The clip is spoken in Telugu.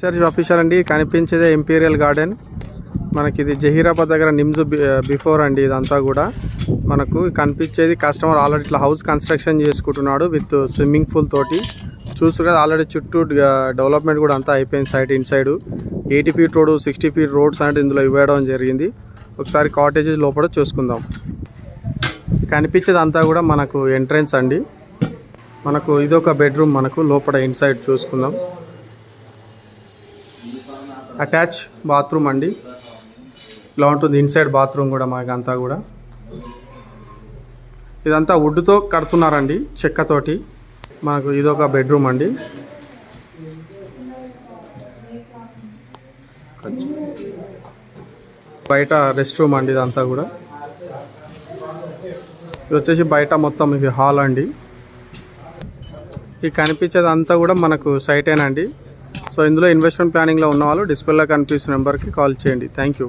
చర్చ్ అఫీషియల్ అండి. కనిపించేదే ఇంపీరియల్ గార్డెన్. మనకి ఇది జహీరాబాద్ దగ్గర నిమ్స్ బిఫోర్ అండి. ఇదంతా కూడా మనకు కనిపించేది కస్టమర్ ఆల్రెడీ ఇట్లా హౌస్ కన్స్ట్రక్షన్ చేసుకుంటున్నాడు విత్ స్విమ్మింగ్ పూల్ తోటి. చూసు కదా ఆల్రెడీ చుట్టూ డెవలప్మెంట్ కూడా అంతా అయిపోయింది. Site inside 80 feet road 60 feet roads అనేది ఇందులో ఇవ్వడం జరిగింది. ఒకసారి కాటేజెస్ లోపల చూసుకుందాం. కనిపించేది అంతా కూడా మనకు ఎంట్రన్స్ అండి. మనకు ఇదొక బెడ్రూమ్. మనకు లోపల ఇన్సైడ్ చూసుకుందాం. అటాచ్ బాత్రూమ్ అండి. ఇలా ఉంటుంది ఇన్సైడ్ బాత్రూమ్ కూడా. మనకి అంతా కూడా ఇదంతా వుడ్తో కడుతున్నారండి, చెక్కతోటి. మనకు ఇదొక బెడ్రూమ్ అండి. బయట రెస్ట్ రూమ్ అండి. ఇదంతా కూడా ఇది వచ్చేసి బయట మొత్తం ఇది హాల్ అండి. ఇది కనిపించేది అంతా కూడా మనకు సైటేనండి. సో ఇందులో ఇన్వెస్ట్మెంట్ ప్లానింగ్లో ఉన్న వాళ్ళు డిస్ప్లేలో కనిపిస్తున్న నెంబర్కి కాల్ చేయండి. Thank you.